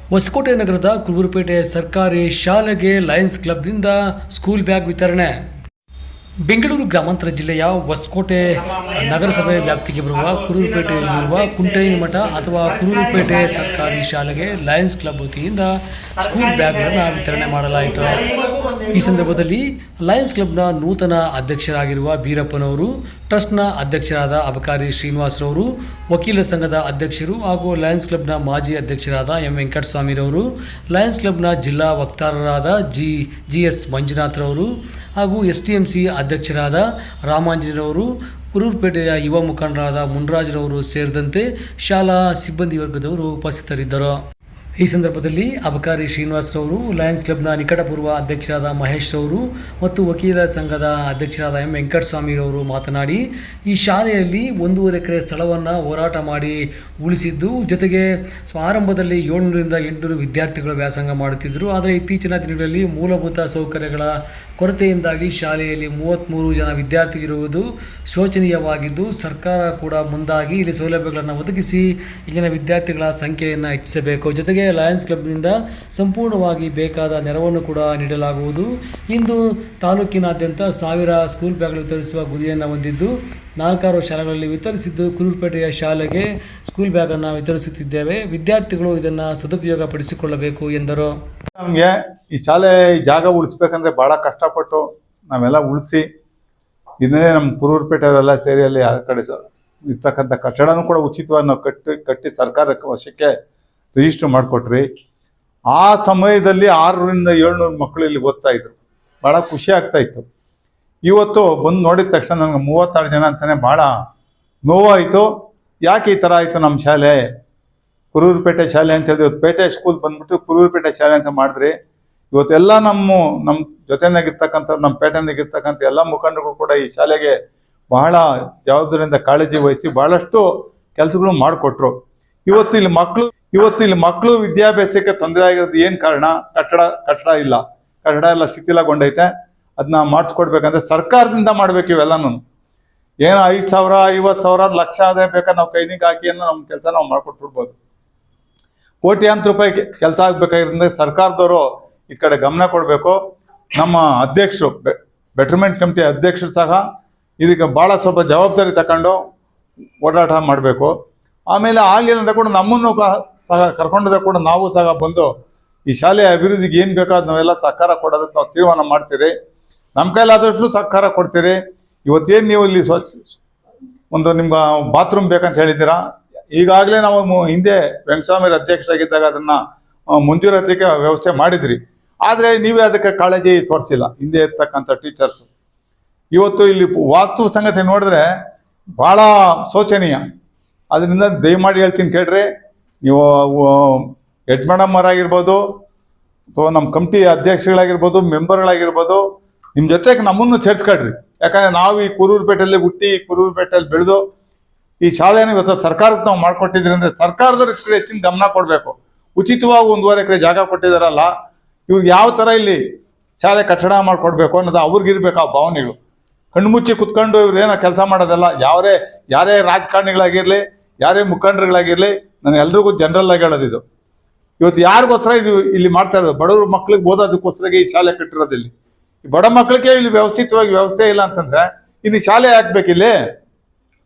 ಹೊಸಕೋಟೆ ನಗರದ ಕುರುಬುರಪೇಟೆ ಸರ್ಕಾರಿ ಶಾಲೆಗೆ ಲಯನ್ಸ್ ಕ್ಲಬ್ನಿಂದ ಸ್ಕೂಲ್ ಬ್ಯಾಗ್ ವಿತರಣೆ. ಬೆಂಗಳೂರು ಗ್ರಾಮಾಂತರ ಜಿಲ್ಲೆಯ ಹೊಸಕೋಟೆ ನಗರಸಭೆ ವ್ಯಾಪ್ತಿಗೆ ಬರುವ ಕುರುಬುರಪೇಟೆಯಲ್ಲಿರುವ ಕುಂಟೈನಮಠ ಅಥವಾ ಕುರುಬುರಪೇಟೆ ಸರ್ಕಾರಿ ಶಾಲೆಗೆ ಲಯನ್ಸ್ ಕ್ಲಬ್ ವತಿಯಿಂದ ಸ್ಕೂಲ್ ಬ್ಯಾಗ್ಗಳನ್ನು ವಿತರಣೆ ಮಾಡಲಾಯಿತು. ಈ ಸಂದರ್ಭದಲ್ಲಿ ಲಯನ್ಸ್ ಕ್ಲಬ್ನ ನೂತನ ಅಧ್ಯಕ್ಷರಾಗಿರುವ ಬೀರಪ್ಪನವರು, ಟ್ರಸ್ಟ್ನ ಅಧ್ಯಕ್ಷರಾದ ಅಬಕಾರಿ ಶ್ರೀನಿವಾಸರವರು, ವಕೀಲ ಸಂಘದ ಅಧ್ಯಕ್ಷರು ಹಾಗೂ ಲಯನ್ಸ್ ಕ್ಲಬ್ನ ಮಾಜಿ ಅಧ್ಯಕ್ಷರಾದ ಎಂ ವೆಂಕಟಸ್ವಾಮಿರವರು, ಲಯನ್ಸ್ ಕ್ಲಬ್ನ ಜಿಲ್ಲಾ ವಕ್ತಾರರಾದ ಜಿ.ಎಸ್. ಮಂಜುನಾಥ್ರವರು ಹಾಗೂ ಎಸ್ಟಿಎಂಸಿ ಅಧ್ಯಕ್ಷರಾದ ರಾಮಾಂಜನೇಯರವರು, ಕುರುಬುರಪೇಟೆಯ ಯುವ ಮುಖಂಡರಾದ ಮುನ್ರಾಜ್ರವರು ಸೇರಿದಂತೆ ಶಾಲಾ ಸಿಬ್ಬಂದಿ ವರ್ಗದವರು ಉಪಸ್ಥಿತರಿದ್ದರು. ಈ ಸಂದರ್ಭದಲ್ಲಿ ಅಬಕಾರಿ ಶ್ರೀನಿವಾಸರವರು, ಲಯನ್ಸ್ ಕ್ಲಬ್ನ ನಿಕಟಪೂರ್ವ ಅಧ್ಯಕ್ಷರಾದ ಮಹೇಶ್ ಅವರು ಮತ್ತು ವಕೀಲ ಸಂಘದ ಅಧ್ಯಕ್ಷರಾದ ಎಂ ವೆಂಕಟಸ್ವಾಮಿರವರು ಮಾತನಾಡಿ, ಈ ಶಾಲೆಯಲ್ಲಿ 1.5 ಎಕರೆ ಸ್ಥಳವನ್ನು ಹೋರಾಟ ಮಾಡಿ ಉಳಿಸಿದ್ದು, ಜೊತೆಗೆ ಆರಂಭದಲ್ಲಿ 700ರಿಂದ 800 ವಿದ್ಯಾರ್ಥಿಗಳು ವ್ಯಾಸಂಗ ಮಾಡುತ್ತಿದ್ದರು. ಆದರೆ ಇತ್ತೀಚಿನ ದಿನಗಳಲ್ಲಿ ಮೂಲಭೂತ ಸೌಕರ್ಯಗಳ ಕೊರತೆಯಿಂದಾಗಿ ಶಾಲೆಯಲ್ಲಿ 33 ಜನ ವಿದ್ಯಾರ್ಥಿಗಳಿರುವುದು ಶೋಚನೀಯವಾಗಿದ್ದು, ಸರ್ಕಾರ ಕೂಡ ಮುಂದಾಗಿ ಇಲ್ಲಿ ಸೌಲಭ್ಯಗಳನ್ನು ಒದಗಿಸಿ ಇಲ್ಲಿನ ವಿದ್ಯಾರ್ಥಿಗಳ ಸಂಖ್ಯೆಯನ್ನು ಹೆಚ್ಚಿಸಬೇಕು. ಜೊತೆಗೆ ಲಯನ್ಸ್ ಕ್ಲಬ್ನಿಂದ ಸಂಪೂರ್ಣವಾಗಿ ಬೇಕಾದ ನೆರವನ್ನು ಕೂಡ ನೀಡಲಾಗುವುದು. ಇಂದು ತಾಲೂಕಿನಾದ್ಯಂತ 1000 ಸ್ಕೂಲ್ ಬ್ಯಾಗ್ಗಳು ವಿತರಿಸುವ ಗುರಿಯನ್ನು ಹೊಂದಿದ್ದು, 4 ಶಾಲೆಗಳಲ್ಲಿ ವಿತರಿಸಿದ್ದು, ಕುರುಬುರಪೇಟೆಯ ಶಾಲೆಗೆ ಸ್ಕೂಲ್ ಬ್ಯಾಗನ್ನು ವಿತರಿಸುತ್ತಿದ್ದೇವೆ. ವಿದ್ಯಾರ್ಥಿಗಳು ಇದನ್ನು ಸದುಪಯೋಗ ಪಡಿಸಿಕೊಳ್ಳಬೇಕು ಎಂದರು. ನಮಗೆ ಈ ಶಾಲೆ ಜಾಗ ಉಳಿಸ್ಬೇಕಂದ್ರೆ ಭಾಳ ಕಷ್ಟಪಟ್ಟು ನಾವೆಲ್ಲ ಉಳಿಸಿ ಇದನ್ನೇ ನಮ್ಮ ಕುರುಬುರಪೇಟೆಯವರೆಲ್ಲ ಸೇರಿ ಅಲ್ಲಿ ಆ ಕಡೆ ಇರ್ತಕ್ಕಂಥ ಕಟ್ಟಡನೂ ಕೂಡ ಉಚಿತವಾಗಿ ನಾವು ಕಟ್ಟಿ ಸರ್ಕಾರಕ್ಕೆ ವಶಕ್ಕೆ ರಿಜಿಸ್ಟ್ರ್ ಮಾಡಿಕೊಟ್ರಿ. ಆ ಸಮಯದಲ್ಲಿ 600ರಿಂದ 700 ಮಕ್ಕಳು ಇಲ್ಲಿ ಓದ್ತಾ ಇದ್ರು. ಭಾಳ ಖುಷಿ ಆಗ್ತಾಯಿತ್ತು. ಇವತ್ತು ಬಂದು ನೋಡಿದ ತಕ್ಷಣ ನನಗೆ 36 ಜನ ಅಂತಲೇ ಭಾಳ ನೋವಾಯಿತು. ಯಾಕೆ ಈ ಥರ ಆಯಿತು? ನಮ್ಮ ಶಾಲೆ ಕುರುಬುರಪೇಟೆ ಶಾಲೆ ಅಂತ ಹೇಳಿದ್ರೆ ಇವತ್ತು ಪೇಟೆ ಸ್ಕೂಲ್ ಬಂದ್ಬಿಟ್ಟು ಕುರುಬುರಪೇಟೆ ಶಾಲೆ ಅಂತ ಮಾಡಿದ್ರಿ. ಇವತ್ತೆಲ್ಲ ನಮ್ಮ ಜೊತೆನಾಗಿರ್ತಕ್ಕಂಥ ನಮ್ಮ ಪೇಟೆನಾಗಿರ್ತಕ್ಕಂಥ ಎಲ್ಲ ಮುಖಂಡರು ಕೂಡ ಈ ಶಾಲೆಗೆ ಬಹಳ ಜವಾಬ್ದಾರಿಯಿಂದ ಕಾಳಜಿ ವಹಿಸಿ ಭಾಳಷ್ಟು ಕೆಲಸಗಳು ಮಾಡಿಕೊಟ್ರು. ಇವತ್ತು ಇಲ್ಲಿ ಮಕ್ಕಳು ವಿದ್ಯಾಭ್ಯಾಸಕ್ಕೆ ತೊಂದರೆ ಆಗಿರೋದು ಏನು ಕಾರಣ? ಕಟ್ಟಡ ಎಲ್ಲ ಶಿಥಿಲಗೊಂಡೈತೆ. ಅದನ್ನ ಮಾಡಿಸ್ಕೊಡ್ಬೇಕಂದ್ರೆ ಸರ್ಕಾರದಿಂದ ಮಾಡ್ಬೇಕು. ಇವೆಲ್ಲನೂ ಏನೋ 5,000, 50,000, ಲಕ್ಷ ಆದರೆ ಬೇಕಾದ್ರೆ ನಾವು ಕೈನಿಗೆ ಹಾಕಿ ಅನ್ನೋ ನಮ್ಮ ಕೆಲಸ ನಾವು ಮಾಡ್ಕೊಟ್ಬಿಡ್ಬೋದು. ಕೋಟ್ಯಾಂತರ ರೂಪಾಯಿ ಕೆಲಸ ಆಗಬೇಕಾಗಿರೋದ್ರಿಂದ ಸರ್ಕಾರದವರು ಈ ಕಡೆ ಗಮನ ಕೊಡಬೇಕು. ನಮ್ಮ ಅಧ್ಯಕ್ಷರು, ಬೆಟರ್ಮೆಂಟ್ ಕಮಿಟಿ ಅಧ್ಯಕ್ಷರು ಸಹ ಇದಕ್ಕೆ ಭಾಳ ಸ್ವಲ್ಪ ಜವಾಬ್ದಾರಿ ತಗೊಂಡು ಓಡಾಟ ಮಾಡಬೇಕು. ಆಮೇಲೆ ಆಗಲಿಲ್ಲ ಅಂತ ಕೂಡ ನಮ್ಮನ್ನು ಸಹ ಕರ್ಕೊಂಡೋದ್ರೆ ಕೂಡ ನಾವು ಸಹ ಬಂದು ಈ ಶಾಲೆಯ ಅಭಿವೃದ್ಧಿಗೆ ಏನು ಬೇಕಾದ ನಾವೆಲ್ಲ ಸಹಕಾರ ಕೊಡೋದಕ್ಕೆ ನಾವು ತೀರ್ಮಾನ ಮಾಡ್ತೀರಿ. ನಮ್ಮ ಕೈಲಾದಷ್ಟು ಸಹಕಾರ ಕೊಡ್ತೀರಿ. ಇವತ್ತೇನು ನೀವು ಇಲ್ಲಿ ಒಂದು ನಿಮ್ಮ ಬಾತ್ರೂಮ್ ಬೇಕಂತ ಹೇಳಿದ್ದೀರಾ. ಈಗಾಗಲೇ ನಾವು ಹಿಂದೆ ವೆಂಕಟಸ್ವಾಮಿ ಅಧ್ಯಕ್ಷರಾಗಿದ್ದಾಗ ಅದನ್ನು ಮಂಜೂರಾತಿಗೆ ವ್ಯವಸ್ಥೆ ಮಾಡಿದ್ರಿ. ಆದರೆ ನೀವೇ ಅದಕ್ಕೆ ಕಾಳಜಿ ತೋರಿಸಿಲ್ಲ, ಹಿಂದೆ ಇರ್ತಕ್ಕಂಥ ಟೀಚರ್ಸು. ಇವತ್ತು ಇಲ್ಲಿ ವಾಸ್ತು ಸಂಗತಿ ನೋಡಿದ್ರೆ ಭಾಳ ಶೋಚನೀಯ. ಅದರಿಂದ ದಯಮಾಡಿ ಹೇಳ್ತೀನಿ ಕೇಳ್ರಿ. ನೀವು ಹೆಡ್ ಮೇಡಮ್ ಅವರಾಗಿರ್ಬೋದು ಅಥವಾ ನಮ್ಮ ಕಮಿಟಿ ಅಧ್ಯಕ್ಷಗಳಾಗಿರ್ಬೋದು, ಮೆಂಬರ್ಗಳಾಗಿರ್ಬೋದು, ನಿಮ್ಮ ಜೊತೆಗೆ ನಮ್ಮನ್ನು ಸೇರಿಸ್ಕೊಳ್ರಿ. ಯಾಕಂದರೆ ನಾವು ಈ ಕುರುಬುರಪೇಟೆಯಲ್ಲಿ ಹುಟ್ಟಿ ಕುರುಬುರಪೇಟೆಯಲ್ಲಿ ಬೆಳೆದು ಈ ಶಾಲೆಯನ್ನು ಇವತ್ತು ಸರ್ಕಾರಕ್ಕೆ ನಾವು ಮಾಡಿಕೊಟ್ಟಿದ್ರಿ ಅಂದರೆ ಸರ್ಕಾರದವ್ರು ಇಷ್ಟು ಕಡೆ ಹೆಚ್ಚಿನ ಗಮನ ಕೊಡಬೇಕು. ಉಚಿತವಾಗಿ 1.5 ಎಕರೆ ಜಾಗ ಕೊಟ್ಟಿದ್ದಾರಲ್ಲ, ಇವ್ರಿಗೆ ಯಾವ ಥರ ಇಲ್ಲಿ ಶಾಲೆ ಕಟ್ಟಡ ಮಾಡಿಕೊಡ್ಬೇಕು ಅನ್ನೋದು ಅವ್ರಿಗಿರ್ಬೇಕು ಆ ಭಾವನೆಗಳು. ಕಣ್ಮುಚ್ಚಿ ಕುತ್ಕೊಂಡು ಇವ್ರು ಏನೋ ಕೆಲಸ ಮಾಡೋದಲ್ಲ. ಯಾರೇ ರಾಜಕಾರಣಿಗಳಾಗಿರಲಿ, ಯಾರೇ ಮುಖಂಡರುಗಳಾಗಿರಲಿ, ನಾನು ಎಲ್ರಿಗೂ ಜನರಲ್ ಆಗಿ ಹೇಳೋದಿದು. ಇವತ್ತು ಯಾರಿಗೋಸ್ಕರ ಇದು ಇಲ್ಲಿ ಮಾಡ್ತಾ ಇರೋದು? ಬಡವ್ರ ಮಕ್ಳಿಗೆ ಓದೋದಕ್ಕೋಸ್ಕರ ಈ ಶಾಲೆ ಕಟ್ಟಿರೋದಿಲ್ಲಿ. ಈ ಬಡ ಮಕ್ಕಳಿಗೆ ಇಲ್ಲಿ ವ್ಯವಸ್ಥಿತವಾಗಿ ವ್ಯವಸ್ಥೆ ಇಲ್ಲ ಅಂತಂದ್ರೆ ಇಲ್ಲಿ ಶಾಲೆ ಹಾಕ್ಬೇಕಿಲ್ಲಿ.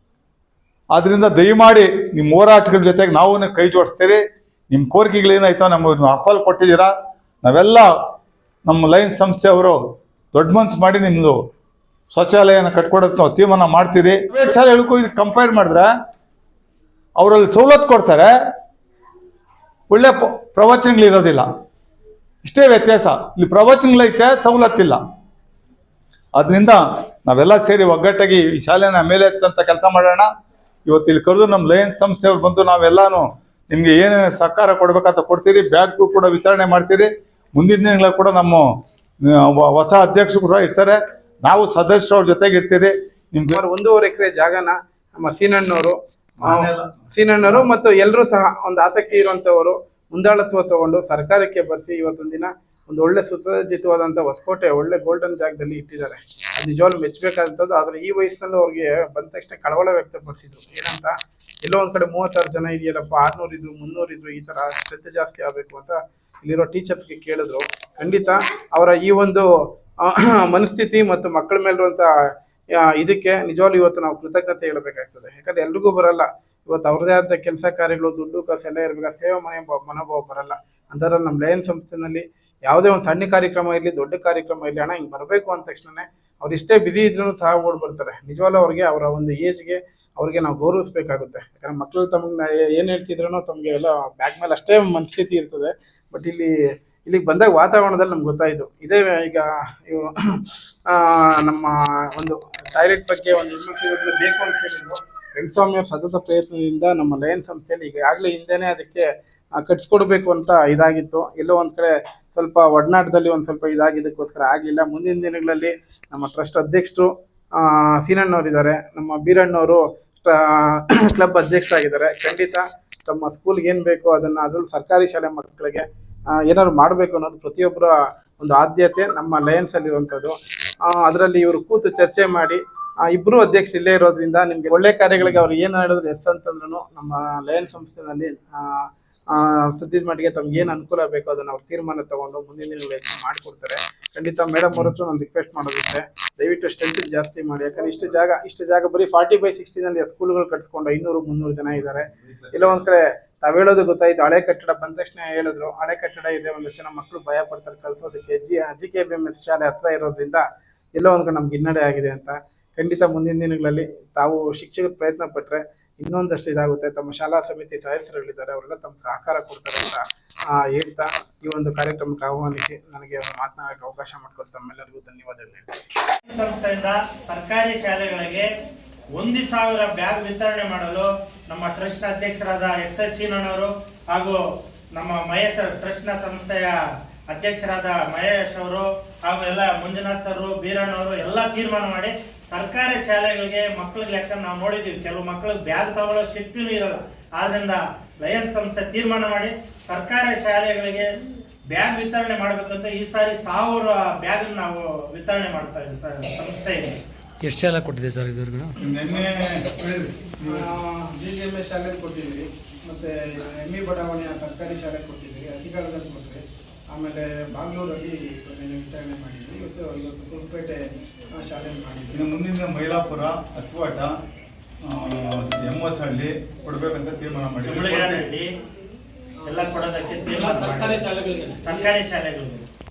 ಆದ್ರಿಂದ ದಯಮಾಡಿ ನಿಮ್ಮ ಹೋರಾಟಗಳ ಜೊತೆಗೆ ನಾವು ಕೈ ಜೋಡಿಸ್ತೀರಿ. ನಿಮ್ಮ ಕೋರಿಕೆಗಳೇನಾಯ್ತೋ ನಮಗೆ ಅಹವಾಲು ಕೊಟ್ಟಿದ್ದೀರಾ. ನಾವೆಲ್ಲ ನಮ್ಮ ಲಯನ್ಸ್ ಸಂಸ್ಥೆಯವರು ದೊಡ್ಡ ಮನ್ಸು ಮಾಡಿ ನಿಮ್ಮದು ಶೌಚಾಲಯನ ಕಟ್ಕೊಡೋದು ನಾವು ತೀರ್ಮಾನ ಮಾಡ್ತೀರಿ. ಪ್ರೈವೇಟ್ ಶಾಲೆಗಳಿಗೂ ಇದು ಕಂಪೇರ್ ಮಾಡಿದ್ರೆ ಅವರಲ್ಲಿ ಸವಲತ್ತು ಕೊಡ್ತಾರೆ, ಒಳ್ಳೆ ಪ್ರವಚನಗಳಿರೋದಿಲ್ಲ. ಇಷ್ಟೇ ವ್ಯತ್ಯಾಸ. ಇಲ್ಲಿ ಪ್ರವಚನಗಳೈತೆ, ಸವಲತ್ತಿಲ್ಲ. ಅದರಿಂದ ನಾವೆಲ್ಲ ಸೇರಿ ಒಗ್ಗಟ್ಟಾಗಿ ಈ ಶಾಲೆನ ಮೇಲೆ ಎತ್ತಂತ ಕೆಲಸ ಮಾಡೋಣ. ಇವತ್ತು ಇಲ್ಲಿ ಕರೆದು ನಮ್ಮ ಲಯನ್ಸ್ ಸಂಸ್ಥೆಯವ್ರು ಬಂದು ನಾವೆಲ್ಲಾನು ನಿಮಗೆ ಏನೇನು ಸಹಕಾರ ಕೊಡ್ಬೇಕಂತ ಕೊಡ್ತೀರಿ. ಬ್ಯಾಗ್ಗಳು ಕೂಡ ವಿತರಣೆ ಮಾಡ್ತೀರಿ. ಮುಂದಿನ ದಿನಗಳ ಕೂಡ ನಮ್ಮ ಹೊಸ ಅಧ್ಯಕ್ಷರು ಕೂಡ ಇರ್ತಾರೆ. ನಾವು ಸದಸ್ಯರವ್ರ ಜೊತೆಗೆ ಇರ್ತೀರಿ. ನಿಮ್ಗೆ 1.5 ಎಕರೆ ಜಾಗನ ನಮ್ಮ ಸೀನಣ್ಣವರು ಮತ್ತು ಎಲ್ಲರೂ ಸಹ ಒಂದು ಆಸಕ್ತಿ ಇರುವಂಥವರು ಮುಂದಾಳತ್ವ ತಗೊಂಡು ಸರ್ಕಾರಕ್ಕೆ ಬರೆಸಿ ಇವತ್ತೊಂದು ದಿನ ಒಂದು ಒಳ್ಳೆ ಸುಸಜ್ಜಿತವಾದಂಥ ಹೊಸಕೋಟೆ ಒಳ್ಳೆ ಗೋಲ್ಡನ್ ಜಾಗದಲ್ಲಿ ಇಟ್ಟಿದ್ದಾರೆ. ಅದು ನಿಜವಾಗ್ಲೂ ಮೆಚ್ಚಬೇಕಾದಂಥದ್ದು. ಆದರೆ ಈ ವಯಸ್ಸಿನಲ್ಲೂ ಅವ್ರಿಗೆ ಬಂದ ತಕ್ಷಣ ಕಳವಳ ವ್ಯಕ್ತಪಡಿಸಿದ್ರು. ಏನಂತ, ಎಲ್ಲೋ ಒಂದು ಕಡೆ 36 ಜನ ಇದೆಯಲ್ಲಪ್ಪ, 600 ಇದ್ರು 300 ಇದ್ರು, ಈ ಥರ ಶ್ರದ್ಧೆ ಜಾಸ್ತಿ ಆಗಬೇಕು ಅಂತ ಇಲ್ಲಿರೋ ಟೀಚರ್ಸ್ಗೆ ಕೇಳಿದ್ರು. ಖಂಡಿತ ಅವರ ಈ ಒಂದು ಮನಸ್ಥಿತಿ ಮತ್ತು ಮಕ್ಕಳ ಮೇಲಿರುವಂಥ ಇದಕ್ಕೆ ನಿಜವಾಗ್ಲೂ ಇವತ್ತು ನಾವು ಕೃತಜ್ಞತೆ ಹೇಳಬೇಕಾಗ್ತದೆ. ಯಾಕಂದರೆ ಎಲ್ರಿಗೂ ಬರಲ್ಲ. ಇವತ್ತು ಅವ್ರದೇ ಆದ ಕೆಲಸ ಕಾರ್ಯಗಳು, ದುಡ್ಡು ಕಾಸು ಎಲ್ಲ ಇರಬೇಕು, ಸೇವಾ ಮನೋಭಾವ ಬರಲ್ಲ. ಅಂಥದ್ರಲ್ಲಿ ನಮ್ಮ ಲಯನ್ಸ್ ಸಂಸ್ಥೆನಲ್ಲಿ ಯಾವುದೇ ಒಂದು ಸಣ್ಣ ಕಾರ್ಯಕ್ರಮ ಇರಲಿ, ದೊಡ್ಡ ಕಾರ್ಯಕ್ರಮ ಇರಲಿ, ಅಣ್ಣ ಹಿಂಗೆ ಬರಬೇಕು ಅಂದ ತಕ್ಷಣ ಅವ್ರು ಇಷ್ಟೇ ಬಿಸಿ ಇದ್ರೂ ಸಹ ಓಡಿ ಬರ್ತಾರೆ. ನಿಜವಾಗ್ಲೂ ಅವ್ರಿಗೆ ಅವರ ಒಂದು ಏಜ್ಗೆ ಅವ್ರಿಗೆ ನಾವು ಗೌರವಿಸಬೇಕಾಗುತ್ತೆ. ಯಾಕಂದರೆ ಮಕ್ಕಳು ತಮಗೆ ಏನು ಹೇಳ್ತಿದ್ರೂ ತಮಗೆ ಎಲ್ಲ ಬ್ಯಾಗ್ ಮೇಲೆ ಅಷ್ಟೇ ಮನಸ್ಥಿತಿ ಇರ್ತದೆ. ಬಟ್ ಇಲ್ಲಿಗೆ ಬಂದಾಗ ವಾತಾವರಣದಲ್ಲಿ ನಮ್ಗೆ ಗೊತ್ತಾಯಿತು. ಇದೇ ಈಗ ಇವು ನಮ್ಮ ಒಂದು ಟಾಯ್ಲೆಟ್ ಬಗ್ಗೆ ಒಂದು ಹೆಣ್ಮಕ್ಳು ಬೇಕು ಅಂತ ಹೇಳಿದ್ರು. ವೆಂಕಟಸ್ವಾಮಿ ಅವ್ರ ಸತತ ಪ್ರಯತ್ನದಿಂದ ನಮ್ಮ ಲಯನ್ ಸಂಸ್ಥೆಯಲ್ಲಿ ಈಗಾಗಲೇ ಹಿಂದೆನೇ ಅದಕ್ಕೆ ಕಟ್ಸ್ಕೊಡ್ಬೇಕು ಅಂತ ಇದಾಗಿತ್ತು. ಎಲ್ಲೋ ಒಂದು ಕಡೆ ಸ್ವಲ್ಪ ಒಡನಾಟದಲ್ಲಿ ಒಂದು ಸ್ವಲ್ಪ ಇದಾಗಿದ್ದಕ್ಕೋಸ್ಕರ ಆಗಲಿಲ್ಲ. ಮುಂದಿನ ದಿನಗಳಲ್ಲಿ ನಮ್ಮ ಟ್ರಸ್ಟ್ ಅಧ್ಯಕ್ಷರು ಸೀನಣ್ಣವರಿದ್ದಾರೆ, ನಮ್ಮ ಬೀರಣ್ಣವರು ಕ್ಲಬ್ ಅಧ್ಯಕ್ಷರಾಗಿದ್ದಾರೆ. ಖಂಡಿತ ತಮ್ಮ ಸ್ಕೂಲ್ಗೆ ಏನು ಬೇಕೋ ಅದನ್ನು, ಅದರಲ್ಲೂ ಸರ್ಕಾರಿ ಶಾಲೆ ಮಕ್ಕಳಿಗೆ ಏನಾದ್ರು ಮಾಡಬೇಕು ಅನ್ನೋದು ಪ್ರತಿಯೊಬ್ಬರ ಒಂದು ಆದ್ಯತೆ ನಮ್ಮ ಲಯನ್ಸಲ್ಲಿರುವಂಥದ್ದು. ಅದರಲ್ಲಿ ಇವರು ಕೂತು ಚರ್ಚೆ ಮಾಡಿ ಇಬ್ಬರು ಅಧ್ಯಕ್ಷರು ಇಲ್ಲೇ ಇರೋದ್ರಿಂದ ನಿಮಗೆ ಒಳ್ಳೆ ಕಾರ್ಯಗಳಿಗೆ ಅವ್ರು ಏನು ಹೇಳಿದ್ರು ಎಸ್ ಅಂತಂದ್ರೂ ನಮ್ಮ ಲಯನ್ ಸಂಸ್ಥೆನಲ್ಲಿ ಸದ್ಯದ ಮಟ್ಟಿಗೆ ತಮ್ಗೆ ಏನು ಅನುಕೂಲ ಬೇಕೋ ಅದನ್ನು ಅವ್ರು ತೀರ್ಮಾನ ತಗೊಂಡು ಮುಂದಿನ ದಿನಗಳು ಹೆಚ್ಚು ಮಾಡಿಕೊಡ್ತಾರೆ. ಖಂಡಿತ ಮೇಡಮ್ ಅವ್ರ ಹತ್ರ ನಾನು ರಿಕ್ವೆಸ್ಟ್ ಮಾಡೋದಿತ್ತೆ, ದಯವಿಟ್ಟು ಸ್ಟ್ರೆಂತ್ ಜಾಸ್ತಿ ಮಾಡಿ. ಯಾಕಂದ್ರೆ ಇಷ್ಟು ಜಾಗ ಬರೀ 40/60 ಸ್ಕೂಲ್ಗಳು ಕಟ್ಸ್ಕೊಂಡು 500-300 ಜನ ಇದ್ದಾರೆ. ಇಲ್ಲ ಒಂದು ಕಡೆ ತಾವು ಹೇಳೋದು ಗೊತ್ತಾಯ್ತು, ಹಳೆ ಕಟ್ಟಡ ಬಂದ ತಕ್ಷಣ ಹೇಳಿದ್ರು ಹಳೆ ಕಟ್ಟಡ ಇದೆ, ಒಂದಷ್ಟು ಜನ ಮಕ್ಕಳು ಭಯ ಪಡ್ತಾರೆ ಕಳ್ಸೋದಕ್ಕೆ. GKBMS ಶಾಲೆ ಹತ್ರ ಇರೋದ್ರಿಂದ ಎಲ್ಲೋ ಒಂದು ಕಡೆ ನಮ್ಗೆ ಹಿನ್ನಡೆ ಆಗಿದೆ ಅಂತ. ಖಂಡಿತ ಮುಂದಿನ ದಿನಗಳಲ್ಲಿ ತಾವು ಶಿಕ್ಷಕರು ಪ್ರಯತ್ನ ಪಟ್ಟರೆ ಇನ್ನೊಂದಷ್ಟು ಇದಾಗುತ್ತೆ. ತಮ್ಮ ಶಾಲಾ ಸಮಿತಿ ಸದಸ್ಯರುಗಳಿದ್ದಾರೆ, ಅವರೆಲ್ಲ ತಮ್ಮ ಸಹಕಾರ ಕೊಡ್ತಾರೆ ಅಂತ ಹೇಳ್ತಾ ಈ ಒಂದು ಕಾರ್ಯಕ್ರಮಕ್ಕೆ ಆಹ್ವಾನಿಸಿ ನನಗೆ ಮಾತನಾಡಕ್ಕೆ ಅವಕಾಶ ಮಾಡಿಕೊಟ್ಟು ತಮ್ಮೆಲ್ಲರಿಗೂ ಧನ್ಯವಾದಗಳು. ಸಂಸ್ಥೆಯಿಂದ ಸರ್ಕಾರಿ ಶಾಲೆಗಳಿಗೆ 1,000 ಬ್ಯಾಗ್ ವಿತರಣೆ ಮಾಡಲು ನಮ್ಮ ಟ್ರಸ್ಟ್ ಅಧ್ಯಕ್ಷರಾದ XS ಸೀನಣ್ಣವರು ಹಾಗೂ ನಮ್ಮ ಮಹೇಶ್ ಟ್ರಸ್ಟ್ನ ಸಂಸ್ಥೆಯ ಅಧ್ಯಕ್ಷರಾದ ಮಹೇಶ್ ಅವರು ಹಾಗೂ ಎಲ್ಲ ಮಂಜುನಾಥ್ ಸರ್, ಬೀರಣ್ಣವರು ಎಲ್ಲ ತೀರ್ಮಾನ ಮಾಡಿ ಸರ್ಕಾರಿ ಶಾಲೆಗಳಿಗೆ ಮಕ್ಕಳಿಗೆ ಲೆಕ್ಕ ನಾವು ನೋಡಿದ್ದೀವಿ, ಕೆಲವು ಮಕ್ಕಳಿಗೆ ಬ್ಯಾಗ್ ತಗೊಳ್ಳೋ ಶಕ್ತಿನೂ ಇರಲ್ಲ. ಆದ್ರಿಂದ ಲಯನ್ಸ್ ಸಂಸ್ಥೆ ತೀರ್ಮಾನ ಮಾಡಿ ಸರ್ಕಾರಿ ಶಾಲೆಗಳಿಗೆ ಬ್ಯಾಗ್ ವಿತರಣೆ ಮಾಡಬೇಕಂತ ಈ ಸಾರಿ 1000 ಬ್ಯಾಗ್ ನಾವು ವಿತರಣೆ ಮಾಡ್ತಾ ಇದ್ದೀವಿ ಸಂಸ್ಥೆಯಲ್ಲಿ. ಎಷ್ಟು ಶಾಲೆ ಕೊಟ್ಟಿದೆ ಸರ್ ಇದುವರೆಗೂ? ನಿನ್ನೆ GKBMS ಶಾಲೆಗೆ ಕೊಟ್ಟಿದ್ದೀವಿ, ಮತ್ತು ME ಬಡಾವಣೆಯ ಸರ್ಕಾರಿ ಶಾಲೆಗೆ ಕೊಟ್ಟಿದ್ದೀವಿ, ಅಧಿಕಾರದಲ್ಲಿ ಕೊಟ್ಟರೆ, ಆಮೇಲೆ ಬಾಗ್ಲೂರಲ್ಲಿ ವಿತರಣೆ ಮಾಡಿದ್ವಿ. ಇವತ್ತು ಕುರುಪೇಟೆ ಶಾಲೆಯಲ್ಲಿ ಮಾಡಿದ್ವಿ. ಇನ್ನು ಮುಂದಿನ ಮೈಲಾಪುರ, ಅತ್ವಾಟ, MS ಹಳ್ಳಿ ಕೊಡಬೇಕಂತ ತೀರ್ಮಾನ ಮಾಡಿದ್ವಿ. ಎಲ್ಲ ಕೊಡೋದಕ್ಕೆ ತೀರ್ಮಾನ ಸರ್ಕಾರಿ ಶಾಲೆಗಳಿಗೆ